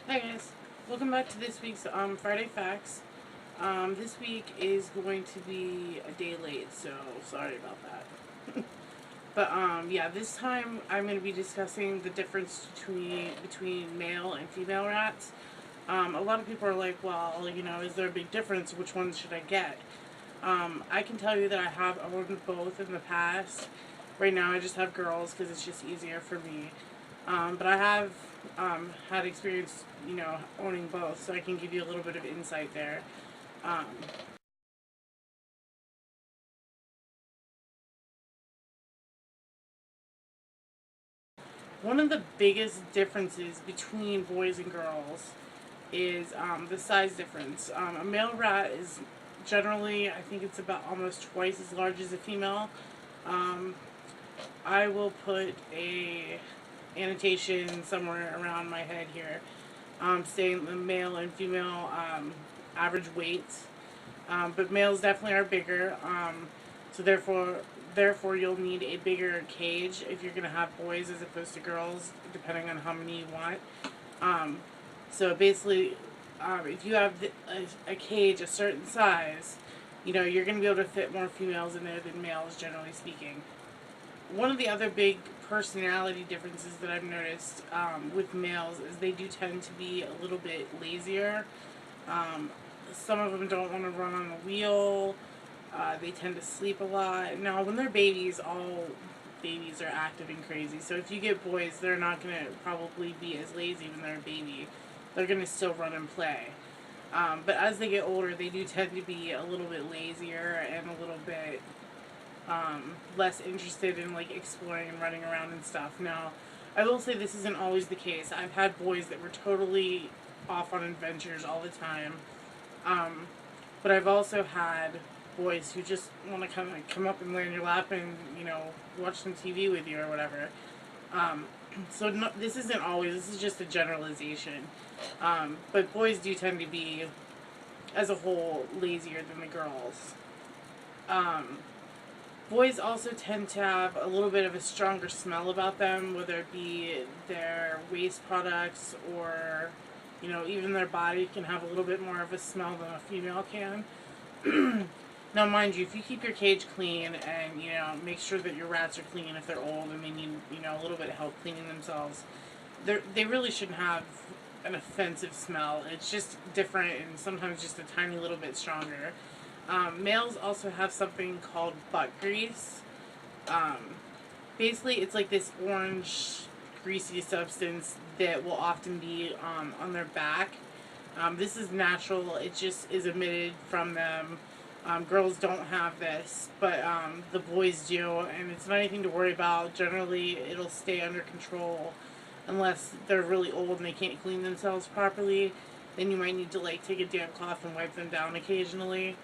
Hi guys, welcome back to this week's Friday Facts. This week is going to be a day late, so sorry about that. But yeah, this time I'm going to be discussing the difference between male and female rats. A lot of people are like, well, is there a big difference? Which ones should I get? I can tell you that I have owned both in the past. Right now, I just have girls because it's just easier for me. But I have had experience, owning both, so I can give you a little bit of insight there. Um, One of the biggest differences between boys and girls is the size difference. A male rat is generally, I think it's about almost twice as large as a female. Um, I will put a annotation somewhere around my head here, saying the male and female average weights. But males definitely are bigger. So therefore you'll need a bigger cage if you're gonna have boys as opposed to girls, depending on how many you want. Um, so basically, if you have a cage a certain size, you're gonna be able to fit more females in there than males, generally speaking. One of the other big personality differences that I've noticed with males is they do tend to be a little bit lazier. Um, some of them don't want to run on the wheel. They tend to sleep a lot. Now, when they're babies, all babies are active and crazy. So if you get boys, they're not going to probably be as lazy when they're a baby. They're going to still run and play. But as they get older, they do tend to be a little bit lazier and a little bit less interested in like exploring and running around and stuff. Now, I will say this isn't always the case. I've had boys that were totally off on adventures all the time. Um, but I've also had boys who just want to kind of come up and lay on your lap and watch some TV with you or whatever. Um, so no, this isn't always. This is just a generalization. But boys do tend to be, as a whole, lazier than the girls. Um, Boys also tend to have a little bit of a stronger smell about them, whether it be their waste products or, even their body can have a little bit more of a smell than a female can. Now, mind you, if you keep your cage clean and, make sure that your rats are clean if they're old and they need, a little bit of help cleaning themselves, they really shouldn't have an offensive smell. It's just different and sometimes just a tiny little bit stronger. Males also have something called butt grease. Um, Basically, it's like this orange, greasy substance that will often be on their back. This is natural, it just is emitted from them. Girls don't have this, but the boys do, and it's not anything to worry about. Generally, it'll stay under control unless they're really old and they can't clean themselves properly. Then you might need to like take a damp cloth and wipe them down occasionally.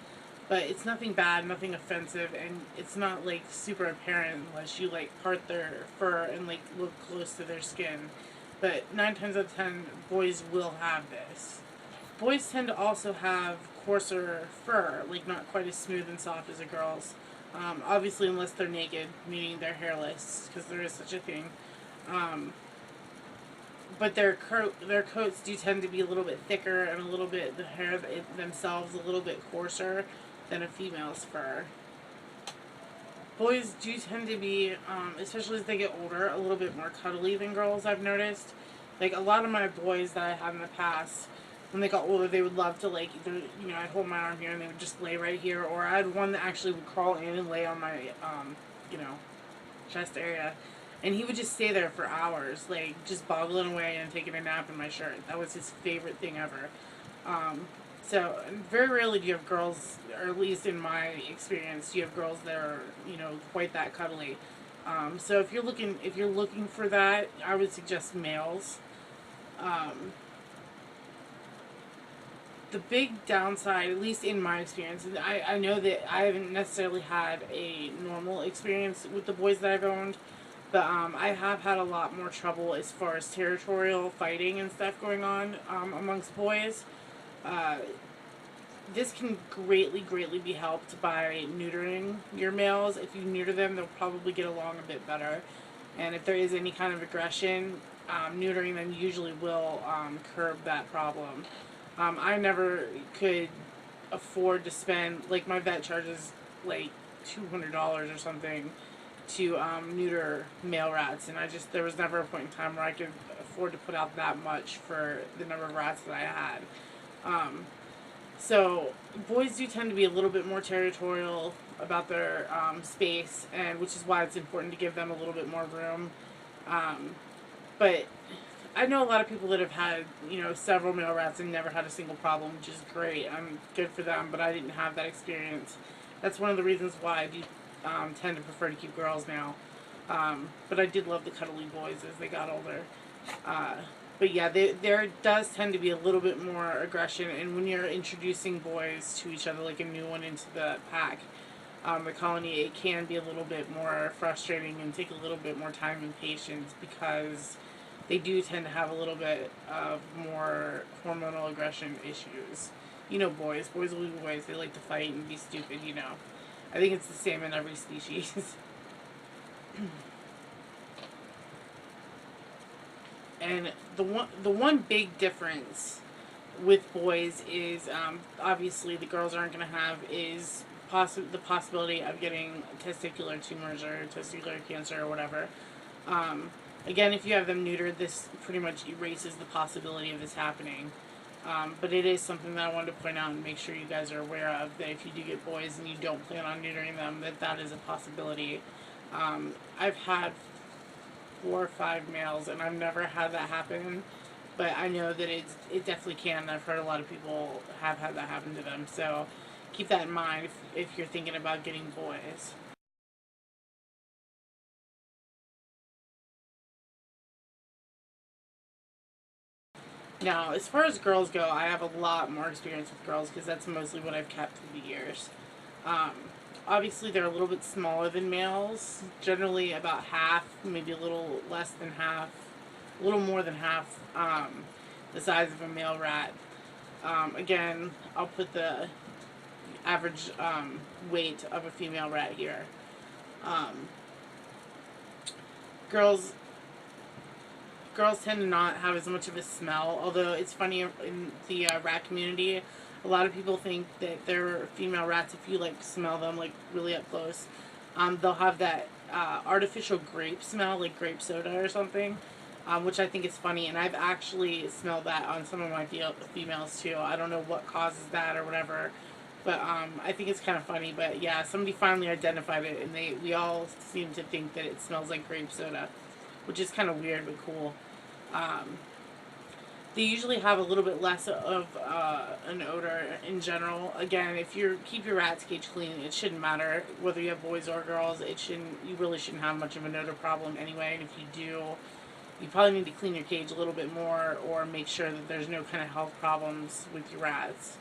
But it's nothing bad, nothing offensive, and it's not like super apparent unless you like part their fur and like look close to their skin. But 9 times out of 10, boys will have this. Boys tend to also have coarser fur, like not quite as smooth and soft as a girl's. Obviously, unless they're naked, meaning they're hairless, because there is such a thing. Um, but their coats do tend to be a little bit thicker and a little bit the hair themselves a little bit coarser than a female's fur. Boys do tend to be, especially as they get older, a little bit more cuddly than girls. I've noticed. Like a lot of my boys that I had in the past, when they got older, they would love to like either I'd hold my arm here and they would just lay right here, or I had one that actually would crawl in and lay on my you know chest area, and he would just stay there for hours, like just boggling away and taking a nap in my shirt. That was his favorite thing ever. Um, so very rarely do you have girls, or at least in my experience, you have girls that are quite that cuddly. So if you're looking for that, I would suggest males. Um, the big downside, at least in my experience, and I know that I haven't necessarily had a normal experience with the boys that I've owned, but I have had a lot more trouble as far as territorial fighting and stuff going on amongst boys. Uh, this can greatly be helped by neutering your males. If you neuter them, they'll probably get along a bit better. And if there is any kind of aggression, neutering them usually will curb that problem. I never could afford to spend, like, my vet charges like $200 or something to neuter male rats, and there was never a point in time where I could afford to put out that much for the number of rats that I had. Um, so boys do tend to be a little bit more territorial about their space, and which is why it's important to give them a little bit more room. Um, but I know a lot of people that have had, several male rats and never had a single problem, which is great. I'm good for them, but I didn't have that experience. That's one of the reasons why I do tend to prefer to keep girls now. But I did love the cuddly boys as they got older. Uh, but yeah, there does tend to be a little bit more aggression, and when you're introducing boys to each other, like a new one into the pack, the colony, it can be a little bit more frustrating and take a little bit more time and patience because they do tend to have a little bit of more hormonal aggression issues. Boys will be boys. They like to fight and be stupid. I think it's the same in every species. And the one big difference with boys is obviously the girls aren't going to have is the possibility of getting testicular tumors or testicular cancer or whatever. Again, if you have them neutered, this pretty much erases the possibility of this happening. But it is something that I wanted to point out and make sure you guys are aware of, that if you do get boys and you don't plan on neutering them, that is a possibility. I've had 4 or 5 males, and I've never had that happen, but I know that it definitely can. I've heard a lot of people have had that happen to them, so keep that in mind if you're thinking about getting boys. Now, as far as girls go, I have a lot more experience with girls because that's mostly what I've kept through the years. Um, Obviously, they're a little bit smaller than males, generally about half, maybe a little less than half, a little more than half the size of a male rat. Again, I'll put the average weight of a female rat here. Um, girls girls tend to not have as much of a smell. Although it's funny in the rat community, a lot of people think that they're female rats. If you like smell them like really up close, they'll have that artificial grape smell, like grape soda or something. Which I think is funny, and I've actually smelled that on some of my females too. I don't know what causes that or whatever, but I think it's kind of funny. But yeah, somebody finally identified it, and we all seem to think that it smells like grape soda, which is kind of weird but cool. Um, they usually have a little bit less of an odor in general. Again, if you keep your rat's cage clean, it shouldn't matter whether you have boys or girls. You really shouldn't have much of an odor problem anyway. And if you do, you probably need to clean your cage a little bit more or make sure that there's no kind of health problems with your rats.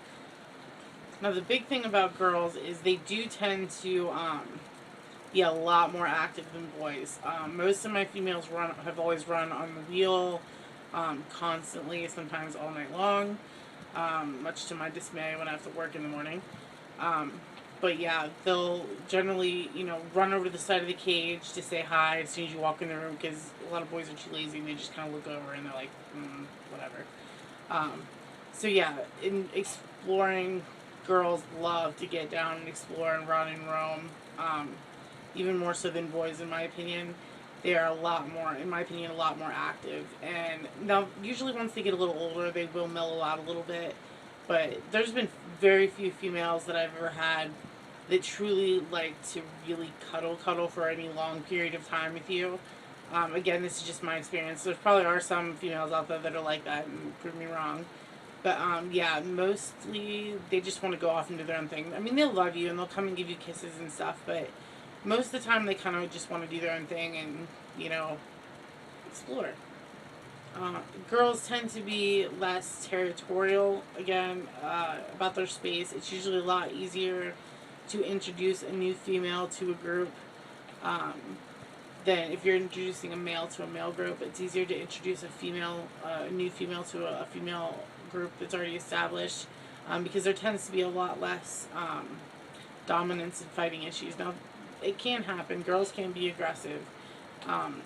Now, the big thing about girls is they do tend to be a lot more active than boys. Most of my females have always run on the wheel constantly, sometimes all night long, much to my dismay when I have to work in the morning. Um, but yeah, they'll generally, run over to the side of the cage to say hi as soon as you walk in the room because a lot of boys are too lazy and they just kind of look over and they're like, whatever. Um, so yeah, in exploring, girls love to get down and explore and run and roam, even more so than boys, in my opinion. They are in my opinion, a lot more active. And now, usually once they get a little older, they will mellow out a little bit. But there's been very few females that I've ever had that truly like to really cuddle for any long period of time with you. Again, this is just my experience. There probably are some females out there that are like that, and prove me wrong. But yeah, mostly they just want to go off and do their own thing. I mean, they'll love you and they'll come and give you kisses and stuff, but most of the time they kind of just want to do their own thing and, explore. Girls tend to be less territorial, again, about their space. It's usually a lot easier to introduce a new female to a group um, than if you're introducing a male to a male group. It's easier to introduce a new female to a female group that's already established because there tends to be a lot less dominance and fighting issues. Now, it can happen. Girls can be aggressive. Um,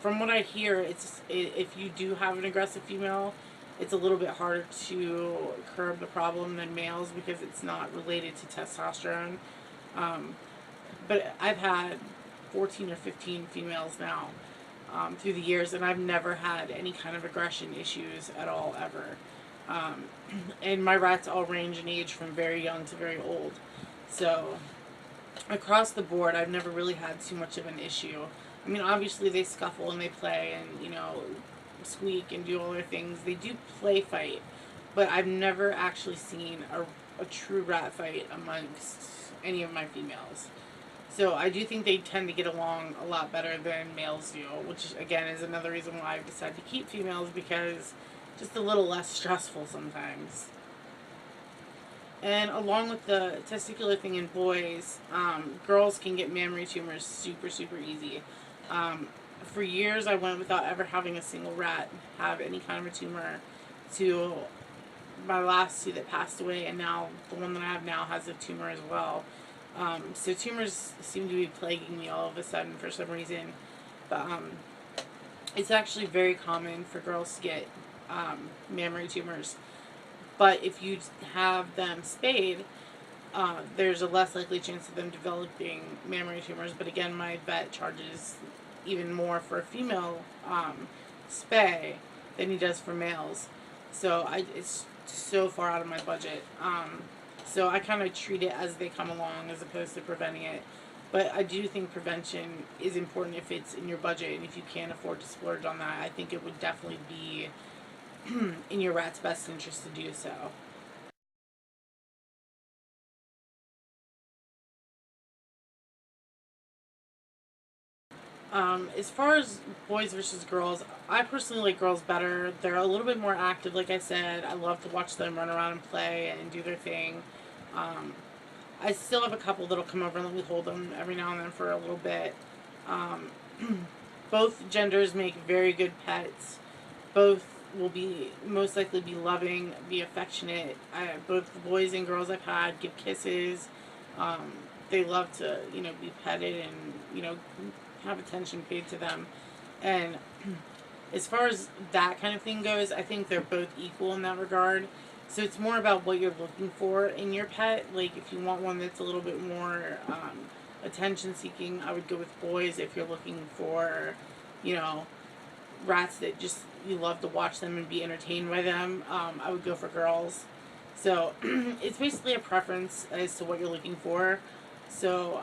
from what I hear, if you do have an aggressive female, it's a little bit harder to curb the problem than males because it's not related to testosterone. Um, but I've had 14 or 15 females now through the years, and I've never had any kind of aggression issues at all, ever. Um, and my rats all range in age from very young to very old. So, across the board, I've never really had too much of an issue. I mean, obviously they scuffle and they play and, squeak and do all their things. They do play fight, but I've never actually seen a true rat fight amongst any of my females. So I do think they tend to get along a lot better than males do, which again is another reason why I've decided to keep females, because just a little less stressful sometimes. And along with the testicular thing in boys, girls can get mammary tumors super, super easy. For years, I went without ever having a single rat have any kind of a tumor, to my last two that passed away, and now the one that I have now has a tumor as well. So tumors seem to be plaguing me all of a sudden for some reason. But it's actually very common for girls to get mammary tumors. But if you have them spayed, there's a less likely chance of them developing mammary tumors. But again, my vet charges even more for a female spay than he does for males. So it's so far out of my budget. So I kind of treat it as they come along as opposed to preventing it. But I do think prevention is important if it's in your budget, and if you can't afford to splurge on that, I think it would definitely be in your rat's best interest to do so. As far as boys versus girls, I personally like girls better. They're a little bit more active, like I said. I love to watch them run around and play and do their thing. Um, I still have a couple that'll come over and let me hold them every now and then for a little bit. Um, both genders make very good pets. Both will be most likely be loving, be affectionate. Both the boys and girls I've had give kisses. Um, they love to, be petted and, have attention paid to them. And as far as that kind of thing goes, I think they're both equal in that regard. So it's more about what you're looking for in your pet. Like, if you want one that's a little bit more attention seeking, I would go with boys. If you're looking for, rats that just you love to watch them and be entertained by them, I would go for girls. So it's basically a preference as to what you're looking for. So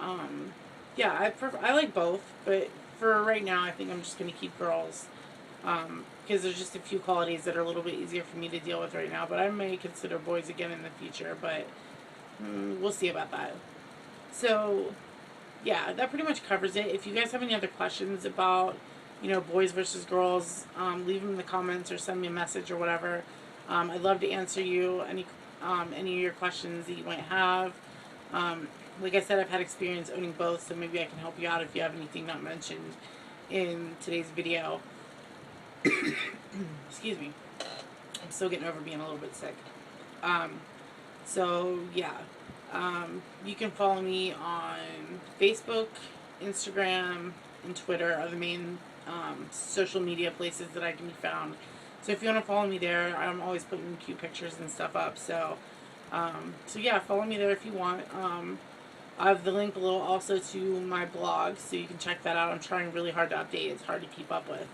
yeah, I like both, but for right now, I think I'm just going to keep girls. Because there's just a few qualities that are a little bit easier for me to deal with right now. But I may consider boys again in the future, but we'll see about that. So, yeah, that pretty much covers it. If you guys have any other questions about, boys versus girls, leave them in the comments or send me a message or whatever. I'd love to answer you any of your questions that you might have. Like I said, I've had experience owning both, so maybe I can help you out if you have anything not mentioned in today's video. Excuse me. I'm still getting over being a little bit sick. So, yeah. You can follow me on Facebook, Instagram, and Twitter are the main social media places that I can be found. So if you want to follow me there, I'm always putting cute pictures and stuff up. So yeah, follow me there if you want. I have the link below also to my blog, so you can check that out. I'm trying really hard to update. It's hard to keep up with.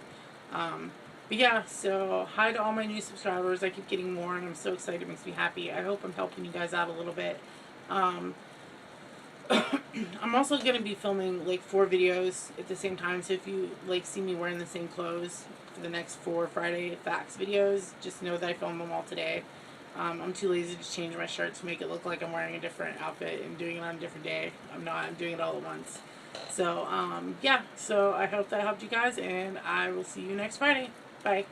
But yeah, so hi to all my new subscribers. I keep getting more, and I'm so excited. It makes me happy. I hope I'm helping you guys out a little bit. I'm also going to be filming like 4 videos at the same time, so if you see me wearing the same clothes for the next 4 Friday Facts videos, just know that I filmed them all today. I'm too lazy to change my shirt to make it look like I'm wearing a different outfit and doing it on a different day. I'm not. I'm doing it all at once. So, yeah. So I hope that helped you guys, and I will see you next Friday. Bye.